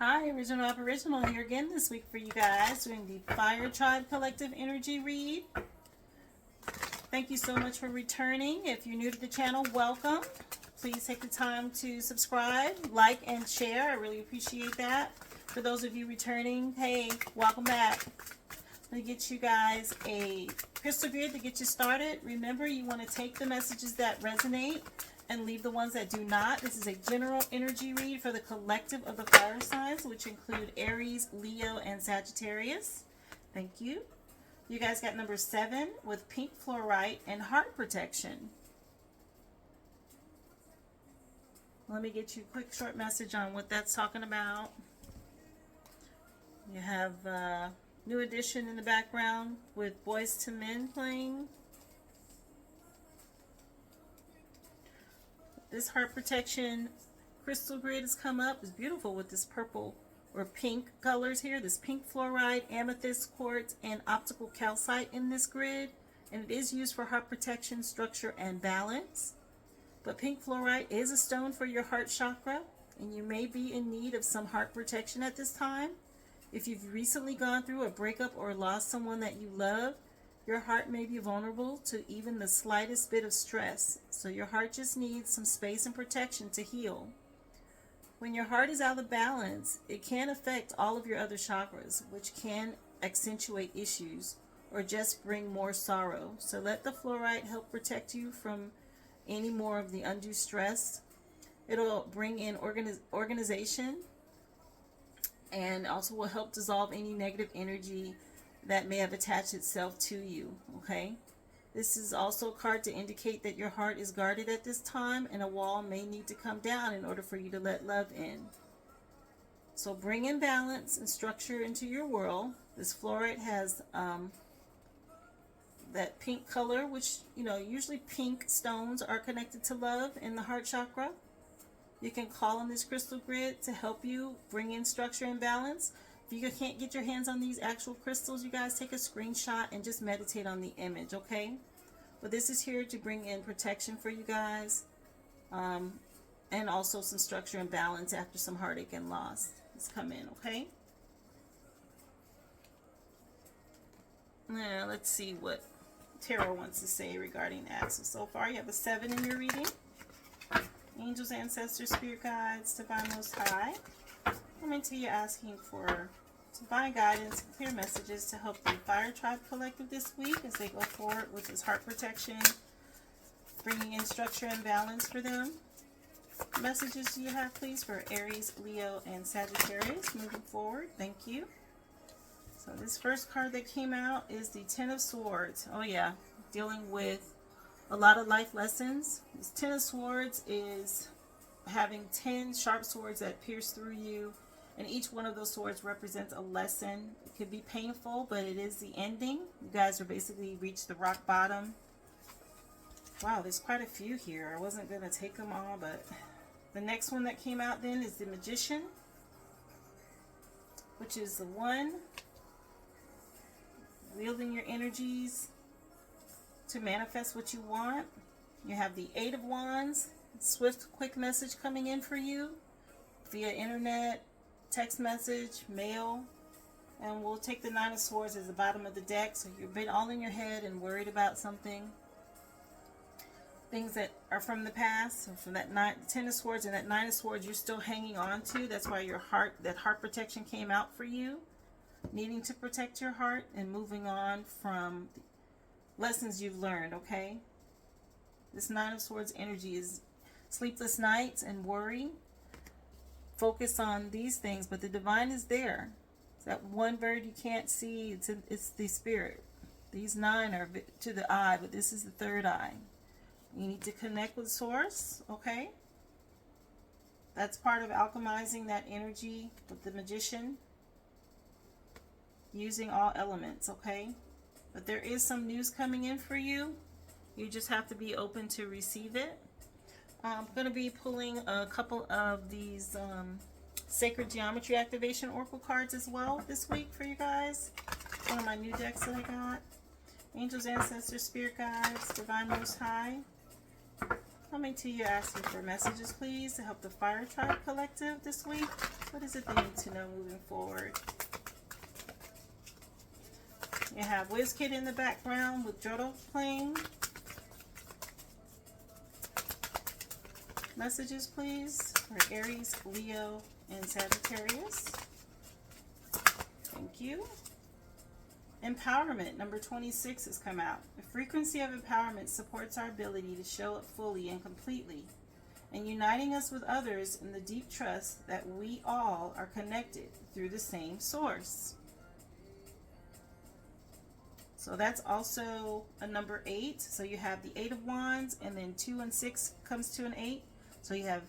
Hi, Original Aboriginal here again this week for you guys doing the Fire Tribe Collective Energy Read. Thank you so much for returning. If you're new to the channel, welcome. Please take the time to subscribe, like, and share. I really appreciate that. For those of you returning, hey, welcome back. I'm going to get you guys a crystal grid to get you started. Remember, you want to take the messages that resonate and leave the ones that do not. This is a general energy read for the collective of the fire signs, which include Aries, Leo, and Sagittarius. Thank you. You guys got number 7 with pink fluorite and heart protection. Let me get you a quick short message on what that's talking about. You have New Edition in the background with Boyz II Men playing. This heart protection crystal grid has come up. It's beautiful with this purple or pink colors here. This pink fluorite, amethyst quartz, and optical calcite in this grid. And it is used for heart protection, structure, and balance. But pink fluorite is a stone for your heart chakra. And you may be in need of some heart protection at this time. If you've recently gone through a breakup or lost someone that you love, your heart may be vulnerable to even the slightest bit of stress, so your heart just needs some space and protection to heal. When your heart is out of balance, it can affect all of your other chakras, which can accentuate issues or just bring more sorrow. So let the fluorite help protect you from any more of the undue stress. It'll bring in organization and also will help dissolve any negative energy that may have attached itself to you, okay? This is also a card to indicate that your heart is guarded at this time and a wall may need to come down in order for you to let love in. So bring in balance and structure into your world. This fluorite has that pink color, which, usually pink stones are connected to love in the heart chakra. You can call on this crystal grid to help you bring in structure and balance. If you can't get your hands on these actual crystals, you guys take a screenshot and just meditate on the image, okay? But this is here to bring in protection for you guys, and also some structure and balance after some heartache and loss has come in, okay? Now, let's see what Tarot wants to say regarding that. So far you have a 7 in your reading. Angels, ancestors, spirit guides, divine most high. Coming to you asking for divine guidance and clear messages to help the Fire Tribe Collective this week as they go forward with this heart protection, bringing in structure and balance for them. Messages do you have, please, for Aries, Leo, and Sagittarius moving forward? Thank you. So this first card that came out is the Ten of Swords. Oh yeah, dealing with a lot of life lessons. This Ten of Swords is having 10 sharp swords that pierce through you, and each one of those swords represents a lesson. It could be painful, but it is the ending. You guys are basically reached the rock bottom. Wow, there's quite a few here. I wasn't going to take them all, but the next one that came out then is the Magician, which is the one wielding your energies to manifest what you want. You have the Eight of Wands, swift, quick message coming in for you via internet, text message, mail. And we'll take the Nine of Swords as the bottom of the deck, so you've been all in your head and worried about something, things that are from the past. So from that Ten of Swords and that Nine of Swords, you're still hanging on to. That's why that heart protection came out for you, needing to protect your heart and moving on from lessons you've learned, okay? This Nine of Swords energy is sleepless nights and worry. Focus on these things, but the divine is there. It's that one bird you can't see. It's the spirit. These 9 are to the eye, but this is the third eye. You need to connect with source, okay? That's part of alchemizing that energy with the Magician, using all elements, okay? But there is some news coming in for you. You just have to be open to receive it. I'm going to be pulling a couple of these Sacred Geometry Activation Oracle cards as well this week for you guys. One of my new decks that I got. Angels, ancestors, spirit guides, divine most high. Coming to you asking for messages, please, to help the Fire Tribe Collective this week. What is it they need to know moving forward? You have WizKid in the background with Jodo playing. Messages, please, for Aries, Leo, and Sagittarius. Thank you. Empowerment, number 26 has come out. The frequency of empowerment supports our ability to show up fully and completely, and uniting us with others in the deep trust that we all are connected through the same source. So that's also a number 8. So you have the 8 of Wands, and then 2 and 6 comes to an 8. So you have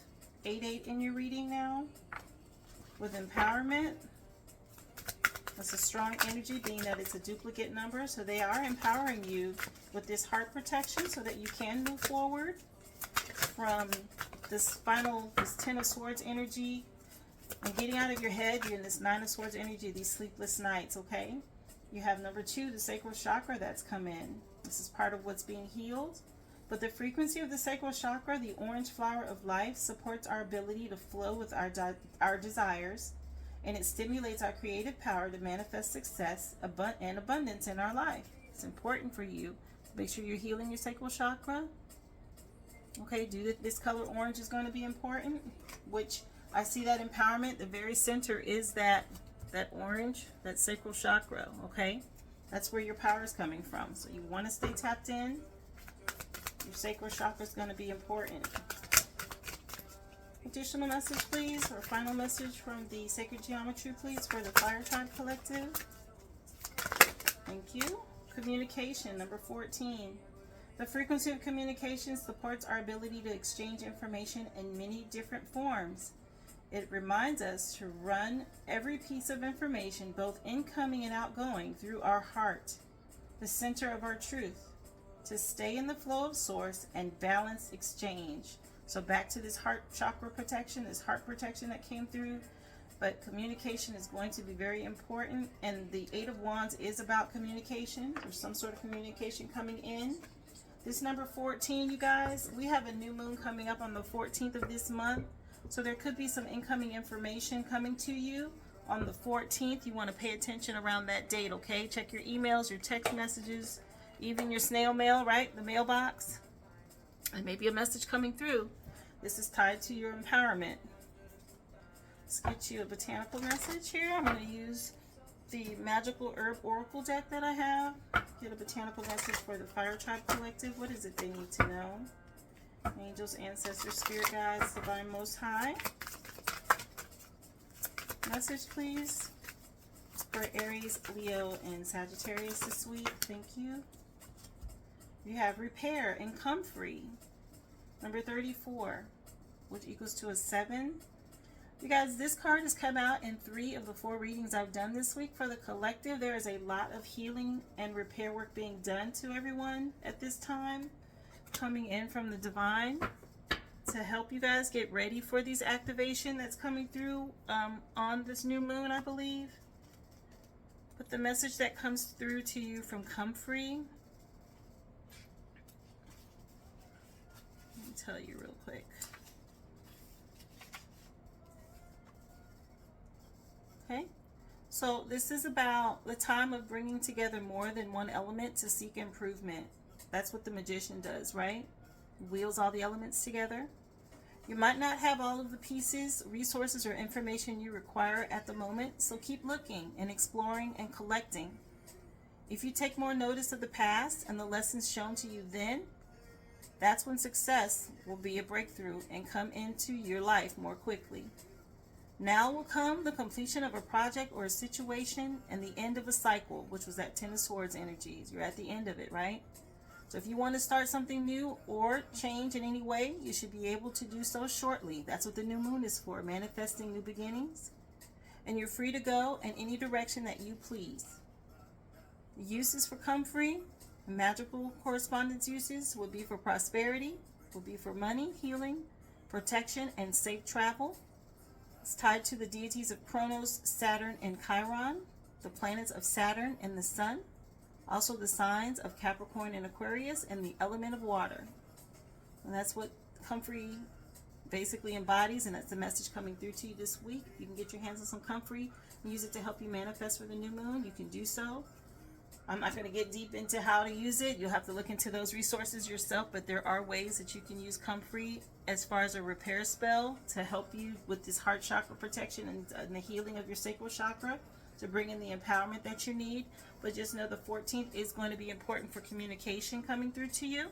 8 in your reading now with empowerment. That's a strong energy, being that it's a duplicate number. So they are empowering you with this heart protection so that you can move forward from this 10 of Swords energy, and getting out of your head. You're in this 9 of Swords energy, these sleepless nights, okay? You have number 2, the sacral chakra that's come in. This is part of what's being healed. But the frequency of the sacral chakra, the orange flower of life, supports our ability to flow with our desires, and it stimulates our creative power to manifest success and abundance in our life. It's important for you to make sure you're healing your sacral chakra. Okay, this color orange is going to be important, which I see that empowerment. The very center is that orange, that sacral chakra, okay? That's where your power is coming from. So you want to stay tapped in. Your sacral chakra is going to be important. Additional message, please, or final message from the Sacred Geometry, please, for the Fire Tribe Collective. Thank you. Communication, number 14. The frequency of communication supports our ability to exchange information in many different forms. It reminds us to run every piece of information, both incoming and outgoing, through our heart, the center of our truth, to stay in the flow of source and balance exchange. So back to this heart chakra protection, this heart protection that came through. But communication is going to be very important. And the 8 of Wands is about communication. There's some sort of communication coming in. This number 14, you guys, we have a new moon coming up on the 14th of this month. So there could be some incoming information coming to you on the 14th. You want to pay attention around that date, okay? Check your emails, your text messages, even your snail mail, right? The mailbox. And maybe a message coming through. This is tied to your empowerment. Let's get you a botanical message here. I'm going to use the Magical Herb Oracle deck that I have. Get a botanical message for the Fire Tribe Collective. What is it they need to know? Angels, ancestors, spirit guides, divine most high. Message, please, for Aries, Leo, and Sagittarius this week. Thank you. You have repair and comfrey. Number 34, which equals to a 7. You guys, this card has come out in 3 of the 4 readings I've done this week for the collective. There is a lot of healing and repair work being done to everyone at this time, coming in from the divine to help you guys get ready for these activation that's coming through on this new moon, I believe. But the message that comes through to you from Comfrey, tell you real quick. Okay, so this is about the time of bringing together more than one element to seek improvement. That's what the Magician does, right? Wheels all the elements together. You might not have all of the pieces, resources, or information you require at the moment, so keep looking and exploring and collecting. If you take more notice of the past and the lessons shown to you then, that's when success will be a breakthrough and come into your life more quickly. Now will come the completion of a project or a situation and the end of a cycle, which was that 10 of Swords energies. You're at the end of it, right? So if you want to start something new or change in any way, you should be able to do so shortly. That's what the new moon is for, manifesting new beginnings. And you're free to go in any direction that you please. The uses for Comfrey, magical correspondence uses, would be for prosperity, would be for money, healing, protection, and safe travel. It's tied to the deities of Kronos, Saturn, and Chiron, the planets of Saturn and the Sun, also the signs of Capricorn and Aquarius, and the element of water. And that's what Comfrey basically embodies, and that's the message coming through to you this week. You can get your hands on some Comfrey and use it to help you manifest for the new moon. You can do so. I'm not going to get deep into how to use it. You'll have to look into those resources yourself, but there are ways that you can use Comfrey as far as a repair spell to help you with this heart chakra protection and the healing of your sacral chakra, to bring in the empowerment that you need. But just know the 14th is going to be important for communication coming through to you.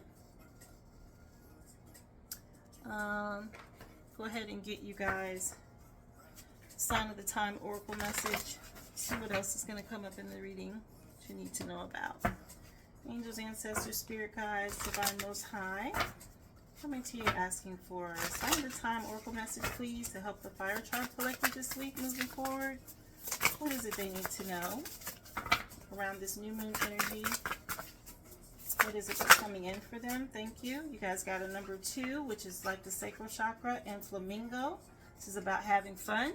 Go ahead and get you guys Sign of the Time Oracle message. See what else is going to come up in the reading that you need to know about. Angels, ancestors, spirit guides, divine most high, coming to you asking for a Sign of the Time Oracle message, please, to help the Fire Tribe Collective this week moving forward. What is it they need to know around this new moon energy? What is it that's coming in for them? Thank you. You guys got a number 2, which is like the sacral chakra, and flamingo. This is about having fun.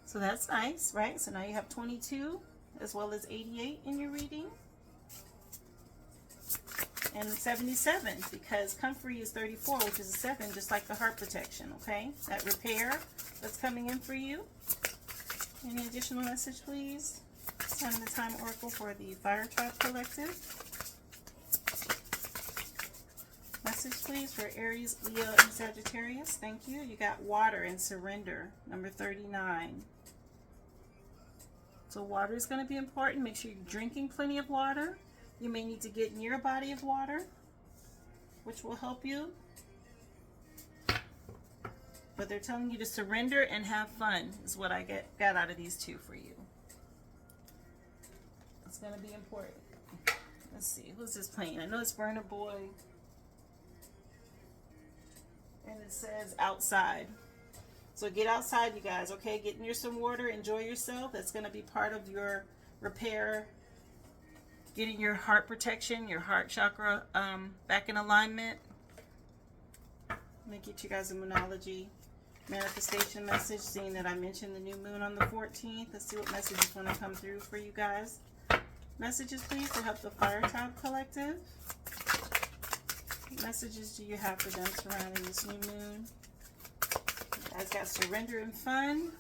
So that's nice, right? So now you have 22 as well as 88 in your reading. And 77, because Comfrey is 34, which is a 7, just like the heart protection, okay? That repair that's coming in for you. Any additional message, please? Sign of the Time Oracle for the Fire Tribe Collective. Message, please, for Aries, Leo, and Sagittarius. Thank you. You got water and surrender, number 39. So water is going to be important. Make sure you're drinking plenty of water. You may need to get near a body of water, which will help you. But they're telling you to surrender and have fun is what I got out of these two for you. It's going to be important. Let's see. Who's this playing? I know it's Burna Boy. And it says outside. So get outside, you guys, okay? Get near some water. Enjoy yourself. That's going to be part of your repair. Getting your heart protection, your heart chakra back in alignment. Let me get you guys a Moonology manifestation message, seeing that I mentioned the new moon on the 14th. Let's see what message is going to come through for you guys. Messages, please, to help the Fire Tribe Collective. What messages do you have for them surrounding this new moon? You guys got surrender and fun.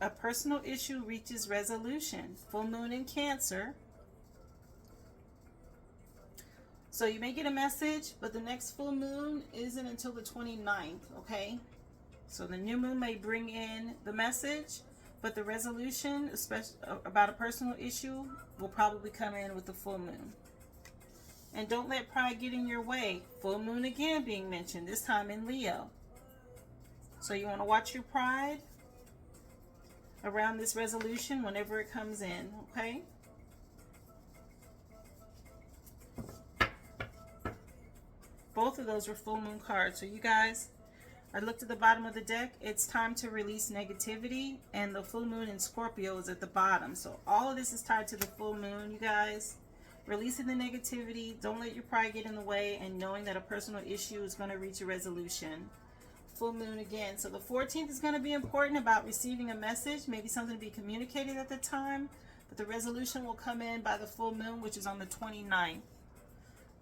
A personal issue reaches resolution. Full moon in Cancer. So you may get a message, but the next full moon isn't until the 29th, okay? So the new moon may bring in the message, but the resolution, especially about a personal issue, will probably come in with the full moon. And don't let pride get in your way. Full moon again being mentioned, this time in Leo. So you want to watch your pride around this resolution whenever it comes in, okay? Both of those were full moon cards. So you guys, I looked at the bottom of the deck. It's time to release negativity, and the full moon in Scorpio is at the bottom. So all of this is tied to the full moon, you guys. Releasing the negativity, don't let your pride get in the way, and knowing that a personal issue is going to reach a resolution. Full moon again. So the 14th is going to be important about receiving a message, maybe something to be communicated at the time, but the resolution will come in by the full moon, which is on the 29th.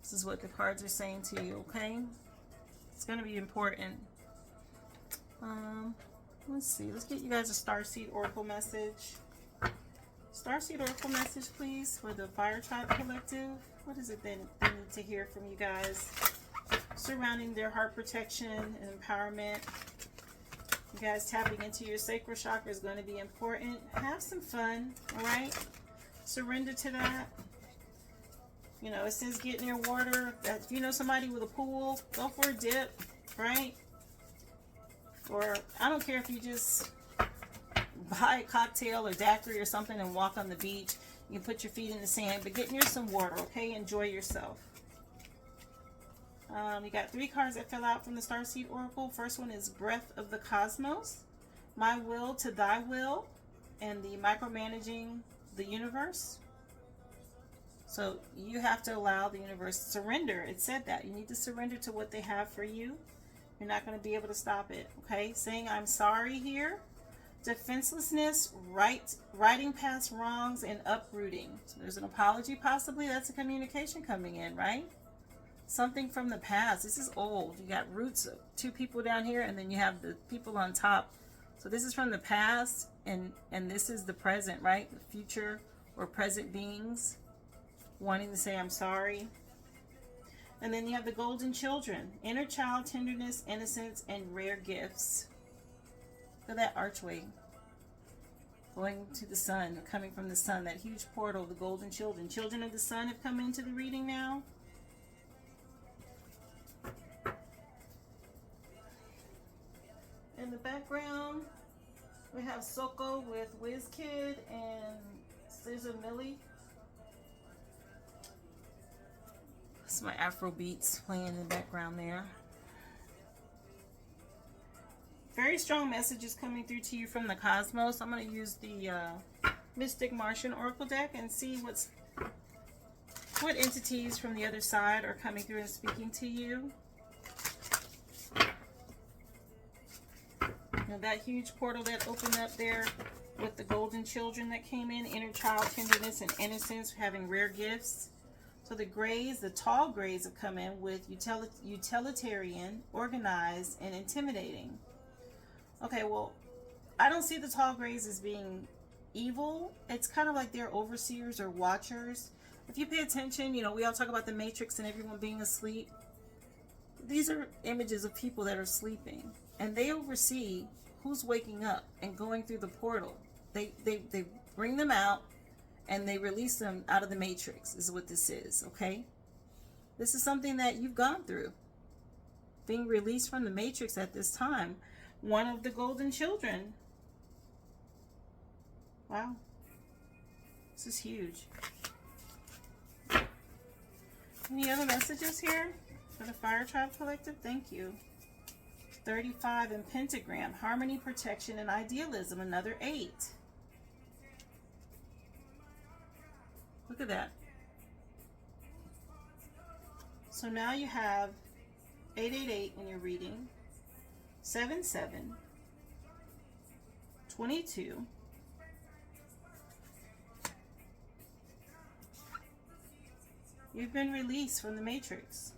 This is what the cards are saying to you, okay? It's going to be important. Let's see. Let's get you guys a Starseed Oracle message. Starseed Oracle message, please, for the Fire Tribe Collective. What is it they need to hear from you guys surrounding their heart protection and empowerment? You guys tapping into your sacral chakra is going to be important. Have some fun, all right? Surrender to that. You know, it says get near water. If you know somebody with a pool, go for a dip, right? Or I don't care if you just buy a cocktail or daiquiri or something and walk on the beach. You can put your feet in the sand, but get near some water, okay? Enjoy yourself. You got 3 cards that fell out from the Starseed Oracle. First one is Breath of the Cosmos, My Will to Thy Will, and the Micromanaging the Universe. So you have to allow the universe to surrender. It said that. You need to surrender to what they have for you. You're not going to be able to stop it, okay? Saying I'm sorry here. Defenselessness, righting past wrongs, and uprooting. So there's an apology possibly. That's a communication coming in, right? Something from the past. This is old. You got roots of two people down here, and then you have the people on top. So this is from the past, and this is the present, right? The future or present beings wanting to say I'm sorry. And then you have the golden children. Inner child, tenderness, innocence, and rare gifts. Look at that archway. Going to the sun, coming from the sun. That huge portal, the golden children. Children of the sun have come into the reading now. In the background, we have Soko with WizKid and Scissor Millie. That's my Afro beats playing in the background there. Very strong messages coming through to you from the cosmos. I'm going to use the Mystic Martian Oracle deck and see what entities from the other side are coming through and speaking to you. Now that huge portal that opened up there with the golden children that came in, inner child, tenderness, and innocence, having rare gifts. So the grays, the tall grays have come in with utilitarian, organized, and intimidating. Okay, well, I don't see the tall grays as being evil. It's kind of like they're overseers or watchers. If you pay attention, you know, we all talk about the Matrix and everyone being asleep. These are images of people that are sleeping, and they oversee who's waking up and going through the portal. They bring them out and they release them out of the Matrix, is what this is, okay? This is something that you've gone through. Being released from the Matrix at this time. One of the golden children. Wow. This is huge. Any other messages here for the Fire Tribe Collective? Thank you. 35 in pentagram. Harmony, protection, and idealism. Another 8. Look at that. So now you have 888 in your reading. 77, 22, you've been released from the Matrix.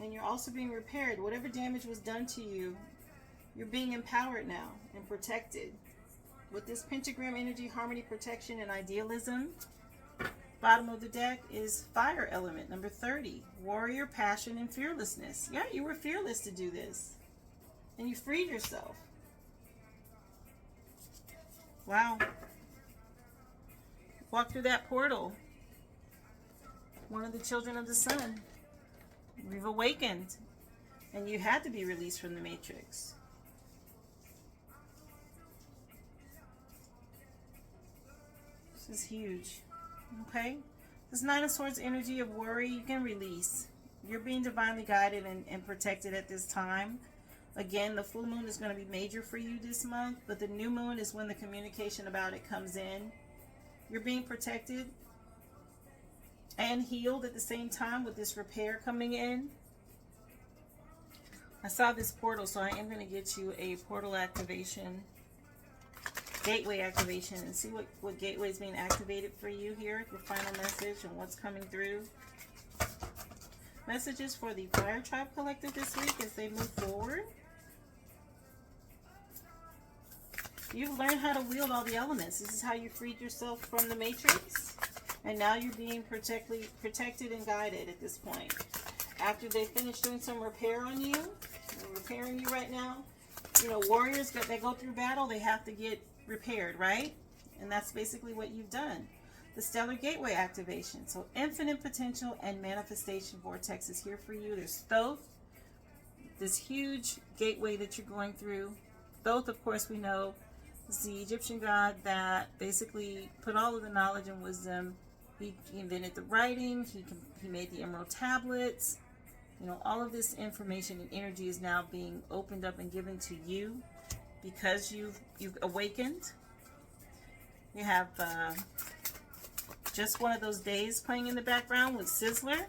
And you're also being repaired. Whatever damage was done to you, you're being empowered now and protected. With this pentagram energy, harmony, protection, and idealism. Bottom of the deck is fire element, number 30. Warrior, passion, and fearlessness. Yeah, you were fearless to do this. And you freed yourself. Wow. Walk through that portal. One of the children of the sun. We've awakened. And you had to be released from the Matrix. This is huge. Okay? This Nine of Swords energy of worry, you can release. You're being divinely guided and protected at this time. Again, the full moon is going to be major for you this month, but the new moon is when the communication about it comes in. You're being protected and healed at the same time with this repair coming in. I saw this portal, so I am going to get you a portal activation. Gateway activation, and see what gateway is being activated for you here, your final message and what's coming through. Messages for the Fire Tribe Collective this week as they move forward. You've learned how to wield all the elements. This is how you freed yourself from the Matrix, and now you're being protected and guided at this point. After they finish doing some repair on you, they're repairing you right now. You know, warriors, they go through battle, they have to get repaired, right? And that's basically what you've done. The Stellar Gateway activation. So infinite potential and manifestation vortex is here for you. There's Thoth, this huge gateway that you're going through. Thoth, of course, we know is the Egyptian god that basically put all of the knowledge and wisdom. He invented the writing. He made the emerald tablets. You know, all of this information and energy is now being opened up and given to you because you've awakened. You have just one of those days playing in the background with Sizzler.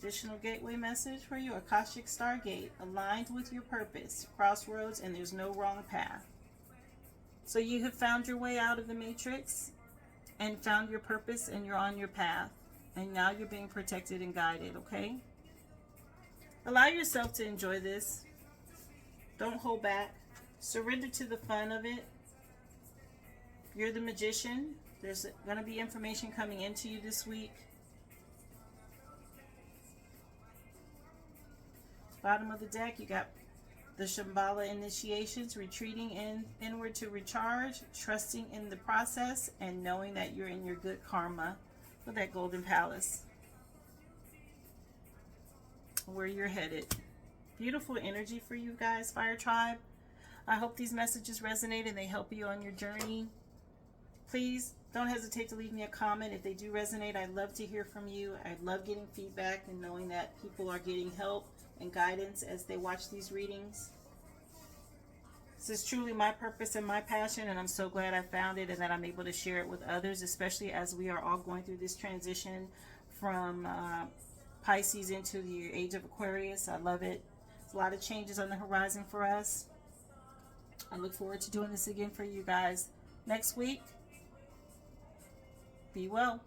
Additional gateway message for you, Akashic Stargate, aligned with your purpose, crossroads, and there's no wrong path. So you have found your way out of the matrix and found your purpose, and you're on your path. And now you're being protected and guided, okay? Allow yourself to enjoy this. Don't hold back. Surrender to the fun of it. You're the magician. There's going to be information coming into you this week. Bottom of the deck, you got the Shambhala initiations, retreating inward to recharge, trusting in the process, and knowing that you're in your good karma for that Golden Palace, where you're headed. Beautiful energy for you guys, Fire Tribe. I hope these messages resonate and they help you on your journey. Please don't hesitate to leave me a comment if they do resonate. I'd love to hear from you. I love getting feedback and knowing that people are getting help and guidance as they watch these readings. This is truly my purpose and my passion, and I'm so glad I found it and that I'm able to share it with others, especially as we are all going through this transition from Pisces into the age of Aquarius. I love it. There's a lot of changes on the horizon for us. I look forward to doing this again for you guys next week. Be well.